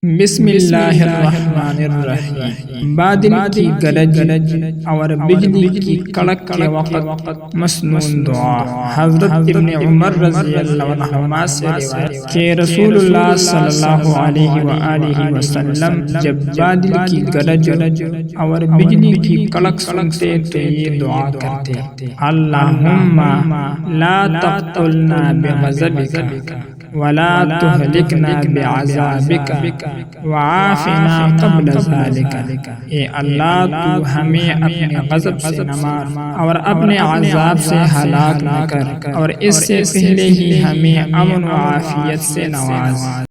बिस्मिल्लाहिर्रहमानिर्रहीम। बादल की गरज और बिजली की कड़क के वक़्त मसनून दुआ। हज़रत इब्न उमर रज़ियल्लाहु अन्हुमा से रिवायत कि रसूलुल्लाह सल्लल्लाहु अलैहि वसल्लम जब बादल की गरज और बिजली की कड़क सुनते तो ये दुआ करते, अल्लाहुम्मा ला तक़्तुलना बिग़ज़बिका वला तुहलिकना बिअज़ाबिका वआफ़िना क़ब्ल ज़ालिका। ए अल्लाह, तू हमें अपने गज़ब से न मार और अपने अज़ाब से हलाक न कर, और इससे पहले ही हमें अमन व आफ़ियत से नवाज।